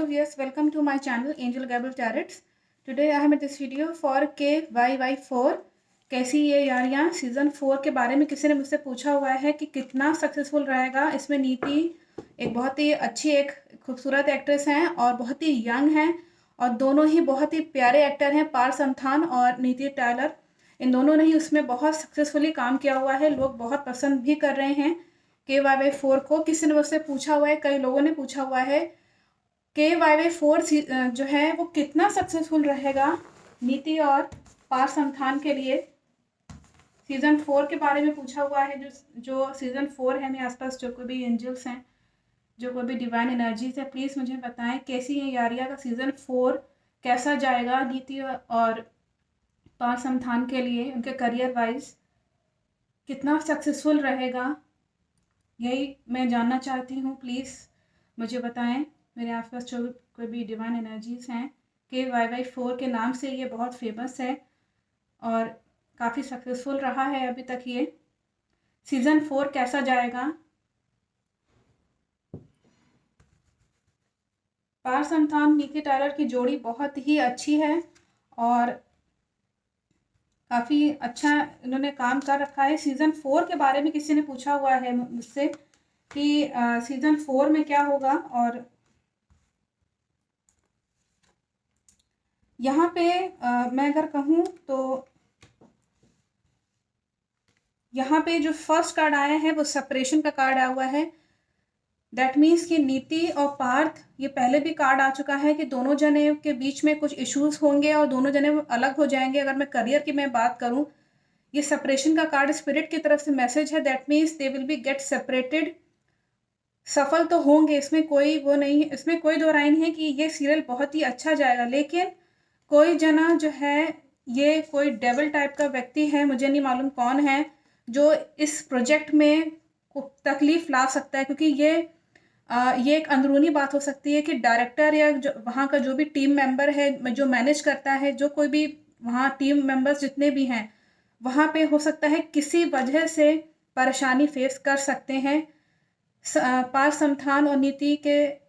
Hello viewers, welcome to my channel Angel Gabriel Tarots. Today I have made this video for KYY4 कैसी ये यारियाँ season 4 के बारे में किसी ने मुझसे पूछा हुआ है कि कितना सक्सेसफुल रहेगा। इसमें नीति एक बहुत ही अच्छी एक खूबसूरत एक्ट्रेस हैं और बहुत ही यंग हैं और दोनों ही बहुत ही प्यारे एक्टर हैं, पार्थ समथान और नीति टायलर। इन दोनों ने ही उसमें बहुत सक्सेसफुली काम किया हुआ है, लोग बहुत पसंद भी कर रहे हैं KYY4 को। किसी ने मुझसे पूछा हुआ है, कई लोगों ने पूछा हुआ है KYY4 जो है वो कितना सक्सेसफुल रहेगा नीति और पार्थ समथान के लिए। सीज़न 4 के बारे में पूछा हुआ है। जो सीज़न 4 है, मेरे आसपास जो कोई भी एंजल्स हैं, जो कोई भी डिवाइन एनर्जीज है, प्लीज़ मुझे बताएं कैसी है यारिया का सीज़न 4 कैसा जाएगा नीति और पार्थ समथान के लिए, उनके करियर वाइज कितना सक्सेसफुल रहेगा, यही मैं जानना चाहती हूँ। प्लीज़ मुझे बताएं। मेरे आसपास जो कोई भी डिवाइन एनर्जीज हैं, KYY4 के नाम से ये बहुत फेमस है और काफ़ी सक्सेसफुल रहा है अभी तक। ये सीज़न 4 कैसा जाएगा। पार्थ समथान नीति टायलर की जोड़ी बहुत ही अच्छी है और काफ़ी अच्छा इन्होंने काम कर रखा है। सीज़न 4 के बारे में किसी ने पूछा हुआ है मुझसे कि सीज़न 4 में क्या होगा। और यहाँ पे मैं अगर कहूँ तो यहाँ पे जो फर्स्ट कार्ड आया है वो सेपरेशन का कार्ड आया हुआ है। दैट मीन्स कि नीति और पार्थ, ये पहले भी कार्ड आ चुका है कि दोनों जने के बीच में कुछ इश्यूज होंगे और दोनों जने अलग हो जाएंगे। अगर मैं करियर की मैं बात करूँ, ये सेपरेशन का कार्ड स्पिरिट की तरफ से मैसेज है। That means they will be get separated. सफल तो होंगे, इसमें कोई वो नहीं है, इसमें कोई दो राय नहीं है कि ये सीरियल बहुत ही अच्छा जाएगा। लेकिन कोई जना जो है, ये कोई डेविल टाइप का व्यक्ति है, मुझे नहीं मालूम कौन है, जो इस प्रोजेक्ट में तकलीफ ला सकता है। क्योंकि ये एक अंदरूनी बात हो सकती है कि डायरेक्टर या जो वहाँ का जो भी टीम मेंबर है, जो मैनेज करता है, जो कोई भी वहाँ टीम मेंबर्स जितने भी हैं, वहाँ पे हो सकता है किसी वजह से परेशानी फेस कर सकते हैं। पार्थ समथान और नीति के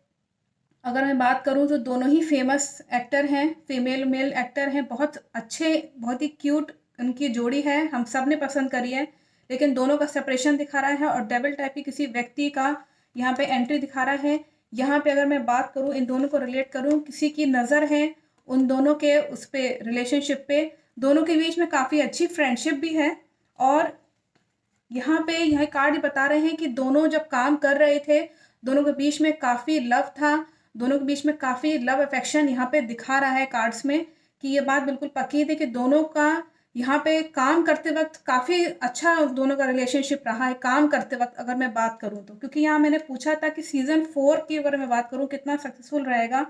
अगर मैं बात करूं तो दोनों ही फेमस एक्टर हैं, फीमेल मेल एक्टर हैं, बहुत अच्छे, बहुत ही क्यूट उनकी जोड़ी है, हम सब ने पसंद करी है। लेकिन दोनों का सेपरेशन दिखा रहा है और डेविल टाइप की किसी व्यक्ति का यहाँ पे एंट्री दिखा रहा है। यहाँ पे अगर मैं बात करूँ, इन दोनों को रिलेट करूँ, किसी की नज़र है उन दोनों के उस पे रिलेशनशिप पे। दोनों के बीच में काफ़ी अच्छी फ्रेंडशिप भी है और यहाँ पे यह कार्ड बता रहे हैं कि दोनों जब काम कर रहे थे, दोनों के बीच में काफ़ी लव था, दोनों के बीच में काफ़ी लव अफेक्शन यहाँ पे दिखा रहा है कार्ड्स में, कि ये बात बिल्कुल पक्की थी कि दोनों का यहाँ पे काम करते वक्त काफ़ी अच्छा दोनों का रिलेशनशिप रहा है काम करते वक्त, अगर मैं बात करूँ तो। क्योंकि यहाँ मैंने पूछा था कि सीज़न 4 की अगर मैं बात करूँ कितना सक्सेसफुल रहेगा,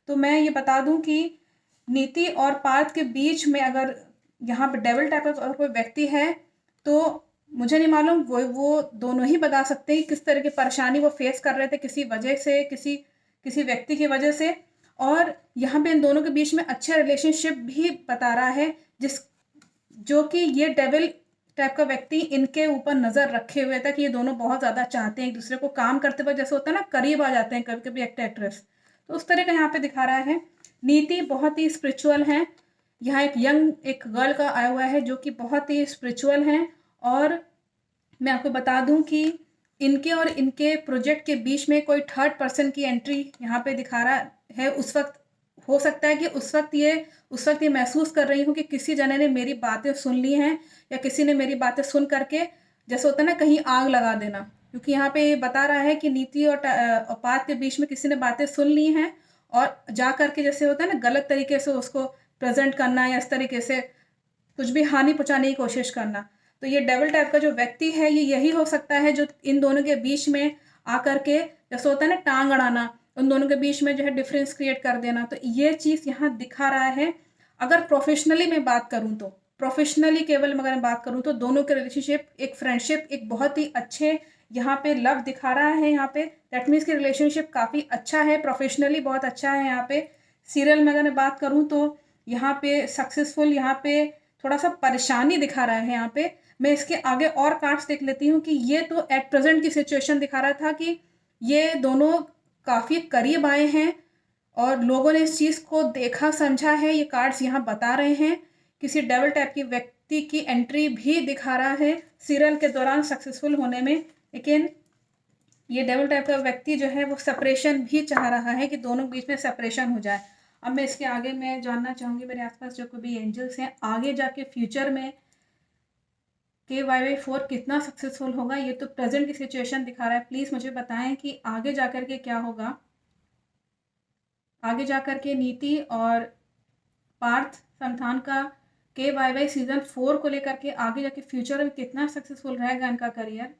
तो मैं ये बता दूँ कि नीति और पार्थ के बीच में अगर यहाँ पे डेविल टाइप का कोई व्यक्ति है, तो मुझे नहीं मालूम, वो दोनों ही बता सकते हैं किस तरह की परेशानी वो फेस कर रहे थे किसी वजह से, किसी व्यक्ति की वजह से। और यहाँ पे इन दोनों के बीच में अच्छे रिलेशनशिप भी बता रहा है, जो कि ये डेविल टाइप का व्यक्ति इनके ऊपर नज़र रखे हुए था कि ये दोनों बहुत ज़्यादा चाहते हैं एक दूसरे को, काम करते वक्त जैसे होता है ना, करीब आ जाते हैं कभी कभी एक्टर एक्ट्रेस, तो उस तरह का यहाँ पे दिखा रहा है। नीति बहुत ही स्पिरिचुअल है, यहाँ एक यंग एक गर्ल का आया हुआ है जो कि बहुत ही स्पिरिचुअल हैं। और मैं आपको बता दूं कि इनके और इनके प्रोजेक्ट के बीच में कोई थर्ड पर्सन की एंट्री यहाँ पे दिखा रहा है। उस वक्त हो सकता है कि उस वक्त ये महसूस कर रही हूँ कि किसी जने ने मेरी बातें सुन ली हैं, या किसी ने मेरी बातें सुन करके, जैसे होता है ना, कहीं आग लगा देना। क्योंकि यहाँ पे ये बता रहा है कि नीति और पार्थ के बीच में किसी ने बातें सुन ली हैं और जा करके, जैसे होता है ना, गलत तरीके से उसको प्रेजेंट करना या इस तरीके से कुछ भी हानि पहुंचाने की कोशिश करना। तो ये डेविल टाइप का जो व्यक्ति है, ये यही हो सकता है जो इन दोनों के बीच में आकर के, जैसे होता है ना, टांग अड़ाना, उन दोनों के बीच में जो है डिफरेंस क्रिएट कर देना। तो ये चीज़ यहाँ दिखा रहा है। अगर प्रोफेशनली मैं बात करूँ तो, प्रोफेशनली केवल अगर मैं बात करूँ तो दोनों के रिलेशनशिप, एक फ्रेंडशिप, एक बहुत ही अच्छे यहाँ पे लव दिखा रहा है। यहाँ पे दैट मीन्स की रिलेशनशिप काफ़ी अच्छा है, प्रोफेशनली बहुत अच्छा है। यहाँ पे सीरियल में अगर मैं बात करूँ तो यहाँ पे सक्सेसफुल, यहाँ पे थोड़ा सा परेशानी दिखा रहा है। यहाँ पे मैं इसके आगे और कार्ड्स देख लेती हूँ कि ये तो एट प्रेजेंट की सिचुएशन दिखा रहा था कि ये दोनों काफ़ी करीब आए हैं और लोगों ने इस चीज़ को देखा समझा है, ये कार्ड्स यहाँ बता रहे हैं। किसी डेविल टाइप की व्यक्ति की एंट्री भी दिखा रहा है सीरियल के दौरान सक्सेसफुल होने में, लेकिन ये डेविल टाइप का व्यक्ति जो है वो सेपरेशन भी चाह रहा है कि दोनों के बीच में सेपरेशन हो जाए। अब मैं इसके आगे मैं जानना चाहूँगी मेरे आसपास जो कोई भी एंजल्स हैं, आगे जाके फ्यूचर में KYY4 कितना सक्सेसफुल होगा। ये तो प्रेजेंट की सिचुएशन दिखा रहा है, प्लीज़ मुझे बताएं कि आगे जाकर के क्या होगा। आगे जाकर के नीति और पार्थ समथान का KYY सीजन 4 को लेकर के आगे जाके फ्यूचर में कितना सक्सेसफुल रहेगा इनका करियर।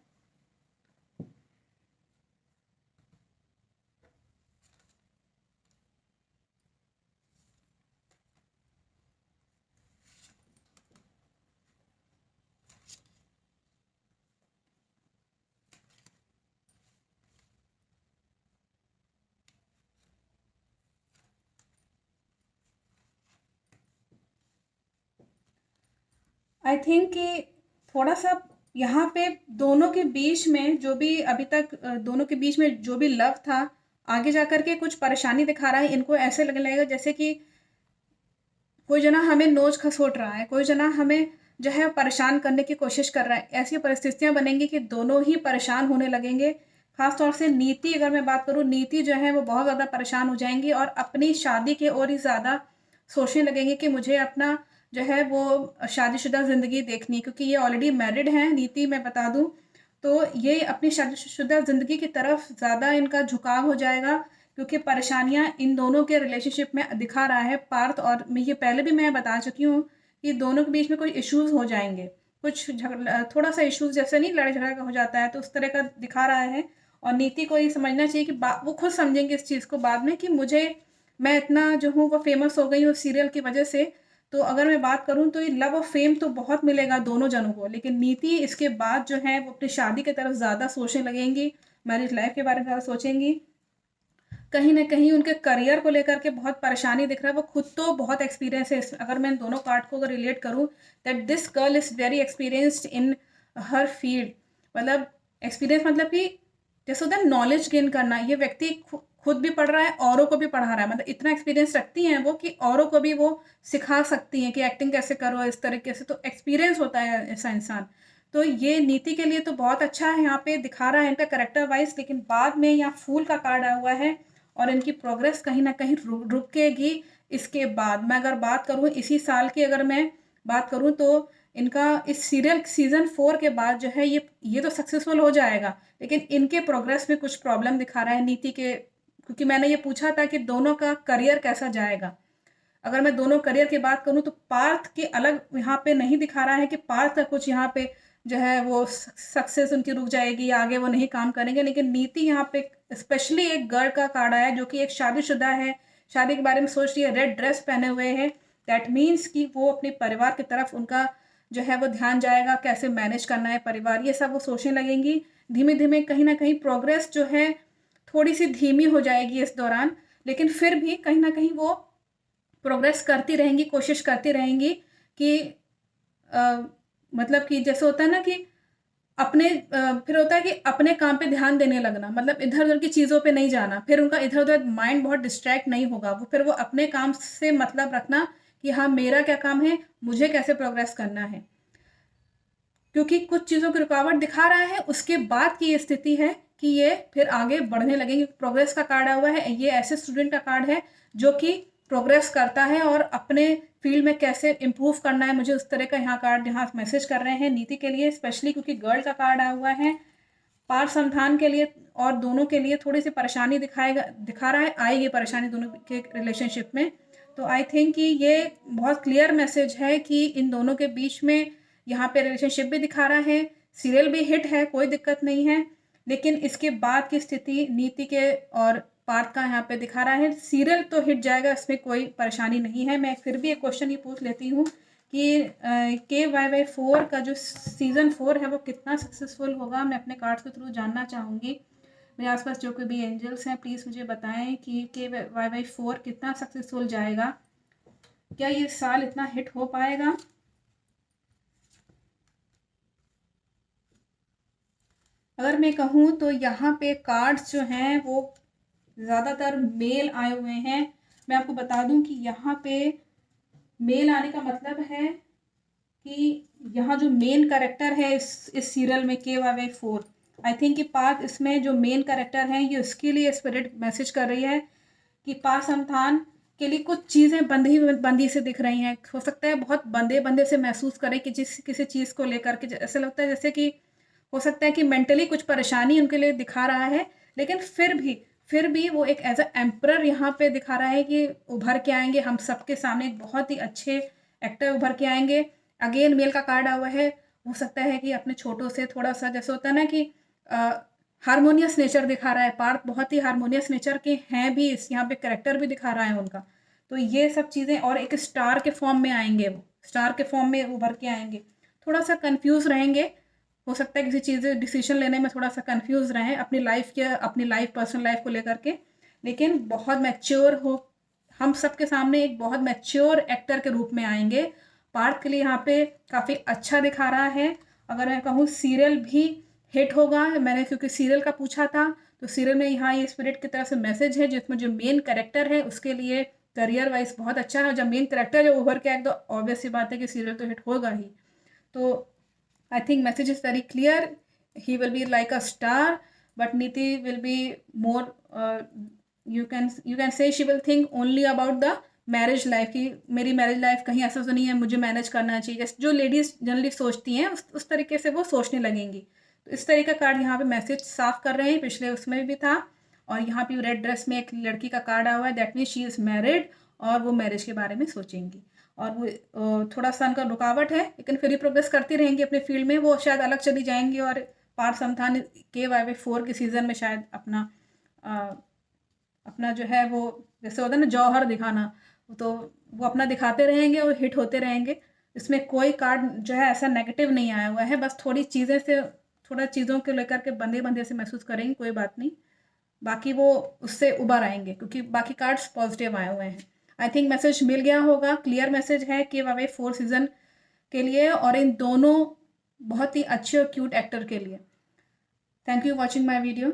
आई थिंक कि थोड़ा सा यहाँ पे दोनों के बीच में जो भी अभी तक दोनों के बीच में जो भी लव था, आगे जाकर के कुछ परेशानी दिखा रहा है। इनको ऐसे लगने लगेगा जैसे कि कोई जना हमें नोच खसोट रहा है, कोई जना हमें जो है परेशान करने की कोशिश कर रहा है। ऐसी परिस्थितियां बनेंगी कि दोनों ही परेशान होने लगेंगे। खास तौर से नीति, अगर मैं बात करूँ, नीति जो है वो बहुत ज़्यादा परेशान हो जाएंगी और अपनी शादी के और ही ज़्यादा सोचने लगेंगे कि मुझे अपना जो है वो शादीशुदा ज़िंदगी देखनी है, क्योंकि ये ऑलरेडी मैरिड हैं नीति, मैं बता दूं। तो ये अपनी शादीशुदा ज़िंदगी की तरफ ज़्यादा इनका झुकाव हो जाएगा, क्योंकि परेशानियां इन दोनों के रिलेशनशिप में दिखा रहा है पार्थ। और ये पहले भी मैं बता चुकी हूँ कि दोनों के बीच में कोई इश्यूज हो जाएंगे, कुछ झगड़ा, थोड़ा सा इश्यूज जैसे नहीं लड़ाई झगड़ा का हो जाता है, तो उस तरह का दिखा रहा है। और नीति को ये समझना चाहिए कि वो खुद समझेंगे इस चीज़ को बाद में कि मुझे, मैं इतना जो हूँ वो फेमस हो गई हूँ सीरियल की वजह से। तो अगर मैं बात करूँ तो ये लव और फेम तो बहुत मिलेगा दोनों जनों को, लेकिन नीति इसके बाद जो है वो अपनी शादी की तरफ ज़्यादा सोचने लगेंगी, मैरिज लाइफ के बारे में ज़्यादा सोचेंगी। कहीं न कहीं उनके करियर को लेकर के बहुत परेशानी दिख रहा है। वो खुद तो बहुत एक्सपीरियंस है अगर मैं इन दोनों पार्ट को अगर रिलेट करूँ, that this girl is very experienced in her field. मतलब एक्सपीरियंस मतलब कि जैसे होता है नॉलेज गेन करना, ये व्यक्ति खुद भी पढ़ रहा है, औरों को भी पढ़ा रहा है। मतलब इतना एक्सपीरियंस रखती हैं वो कि औरों को भी वो सिखा सकती हैं कि एक्टिंग कैसे करो इस तरीके से। तो एक्सपीरियंस होता है ऐसा इंसान। तो ये नीति के लिए तो बहुत अच्छा है, यहाँ पे दिखा रहा है इनका करेक्टर वाइज। लेकिन बाद में यहाँ फूल का कार्ड आया हुआ है और इनकी प्रोग्रेस कहीं ना कहीं रुकेगी। इसके बाद मैं अगर बात करूँ इसी साल की, अगर मैं बात करूँ तो इनका इस सीरियल सीजन 4 के बाद जो है ये तो सक्सेसफुल हो जाएगा, लेकिन इनके प्रोग्रेस में कुछ प्रॉब्लम दिखा रहा है नीति के। क्योंकि मैंने ये पूछा था कि दोनों का करियर कैसा जाएगा। अगर मैं दोनों करियर की बात करूं तो पार्थ के अलग यहाँ पे नहीं दिखा रहा है कि पार्थ का कुछ यहाँ पे जो है वो सक्सेस उनकी रुक जाएगी या आगे वो नहीं काम करेंगे। लेकिन नीति यहाँ पे स्पेशली एक गर्ल का कार्ड आया जो कि एक शादीशुदा है, शादी के बारे में सोच रही है, रेड ड्रेस पहने हुए है। दैट मीन्स कि वो अपने परिवार की तरफ उनका जो है वो ध्यान जाएगा, कैसे मैनेज करना है परिवार, ये सब वो सोचने लगेंगी। धीमे धीमे कहीं ना कहीं प्रोग्रेस जो है थोड़ी सी धीमी हो जाएगी इस दौरान, लेकिन फिर भी कहीं ना कहीं वो प्रोग्रेस करती रहेंगी, कोशिश करती रहेंगी कि मतलब कि जैसे होता है ना कि अपने फिर होता है कि अपने काम पे ध्यान देने लगना, मतलब इधर उधर की चीज़ों पे नहीं जाना। फिर उनका इधर उधर माइंड बहुत डिस्ट्रैक्ट नहीं होगा, वो फिर वो अपने काम से मतलब रखना कि हाँ मेरा क्या काम है, मुझे कैसे प्रोग्रेस करना है। क्योंकि कुछ चीज़ों की रुकावट दिखा रहा है, उसके बाद की ये स्थिति है कि ये फिर आगे बढ़ने लगेंगे। प्रोग्रेस का कार्ड आया हुआ है, ये ऐसे स्टूडेंट का कार्ड है जो कि प्रोग्रेस करता है और अपने फील्ड में कैसे इम्प्रूव करना है, मुझे उस तरह का यहाँ कार्ड यहाँ मैसेज कर रहे हैं नीति के लिए स्पेशली, क्योंकि गर्ल का कार्ड आया हुआ है। पार संधान के लिए और दोनों के लिए थोड़ी सी परेशानी दिखा रहा है, आएगी परेशानी दोनों के रिलेशनशिप में। तो आई थिंक कि ये बहुत क्लियर मैसेज है कि इन दोनों के बीच में यहाँ पे रिलेशनशिप भी दिखा रहा है, सीरियल भी हिट है, कोई दिक्कत नहीं है। लेकिन इसके बाद की स्थिति नीति के और पार्थ का यहाँ पे दिखा रहा है। सीरियल तो हिट जाएगा, इसमें कोई परेशानी नहीं है। मैं फिर भी एक क्वेश्चन ये पूछ लेती हूँ कि KYY4 का जो सीजन 4 है वो कितना सक्सेसफुल होगा, मैं अपने कार्ड्स के थ्रू जानना चाहूँगी। मेरे आसपास जो कोई भी एंजल्स हैं प्लीज़ मुझे बताएं कि KYY4 कितना सक्सेसफुल जाएगा, क्या ये साल इतना हिट हो पाएगा। अगर मैं कहूँ तो यहाँ पे कार्ड्स जो हैं वो ज़्यादातर मेल आए हुए हैं। मैं आपको बता दूं कि यहाँ पे मेल आने का मतलब है कि यहाँ जो मेन कैरेक्टर है इस सीरियल में KYY4, आई थिंक कि पार्थ इसमें जो मेन कैरेक्टर है ये उसके लिए स्पिरिट मैसेज कर रही है कि पार्थ समथान के लिए कुछ चीज़ें बंदी से दिख रही हैं। हो सकता है बहुत बंदे बंदे से महसूस करें कि किसी चीज़ को लेकर के ऐसा लगता है जैसे कि हो सकता है कि मेंटली कुछ परेशानी उनके लिए दिखा रहा है, लेकिन फिर भी वो एक एज अ एम्परर यहाँ पे दिखा रहा है कि उभर के आएंगे हम सबके सामने, एक बहुत ही अच्छे एक्टर उभर के आएंगे। अगेन मेल का कार्ड आया हुआ है, हो सकता है कि अपने छोटों से थोड़ा सा जैसे होता है ना कि हारमोनियस नेचर दिखा रहा है। पार्थ बहुत ही हारमोनियस नेचर के हैं भी, इस यहाँ पे करेक्टर भी दिखा रहा है उनका। तो ये सब चीज़ें, और एक स्टार के फॉर्म में आएंगे, वो स्टार के फॉर्म में उभर के आएंगे। थोड़ा सा कंफ्यूज रहेंगे, हो सकता है किसी चीज़ डिसीजन लेने में थोड़ा सा कंफ्यूज रहें अपनी लाइफ पर्सनल लाइफ को लेकर के, लेकिन बहुत मैच्योर हो, हम सबके सामने एक बहुत मैच्योर एक्टर के रूप में आएंगे। पार्थ के लिए यहाँ पे काफ़ी अच्छा दिखा रहा है। अगर मैं कहूँ सीरियल भी हिट होगा, मैंने क्योंकि सीरियल का पूछा था, तो सीरियल में यहाँ ये स्पिरिट की तरफ से मैसेज है जिसमें जो मेन कैरेक्टर है उसके लिए करियर वाइज बहुत अच्छा है। जब मेन कैरेक्टर जब उभर के आए तो ऑब्वियस सी बात है कि सीरियल तो हिट होगा ही। तो I think message is very clear. He will be like a star, but Niti will be more. You can say she will think only about the marriage life की, मेरी marriage life कहीं ऐसा तो नहीं है मुझे मैनेज करना चाहिए, जैसे जो लेडीज जनरली सोचती हैं उस तरीके से वो सोचने लगेंगी। तो इस तरह का कार्ड यहाँ पे मैसेज साफ कर रहे हैं, पिछले उसमें भी था। और यहाँ पे रेड ड्रेस में एक लड़की का कार्ड आया हुआ है, that means she is married और वो मैरिज के बारे में सोचेंगी। और वो थोड़ा सा उनका रुकावट है, लेकिन फिर भी प्रोग्रेस करती रहेंगी अपने फील्ड में। वो शायद अलग चली जाएंगी और पार्थ समथान KYY4 के सीज़न में शायद अपना जो है वो जैसे होता है ना जौहर दिखाना, तो वो अपना दिखाते रहेंगे और हिट होते रहेंगे। इसमें कोई कार्ड जो है ऐसा नेगेटिव नहीं आया हुआ है, बस थोड़ा चीज़ों को लेकर के बंदे से महसूस करेंगे, कोई बात नहीं। बाकी वो उससे उबर आएंगे क्योंकि बाकी कार्ड्स पॉजिटिव आए हुए हैं। आई थिंक मैसेज मिल गया होगा, क्लियर मैसेज है KYY4 सीजन के लिए और इन दोनों बहुत ही अच्छे और क्यूट एक्टर के लिए। Thank you watching my video.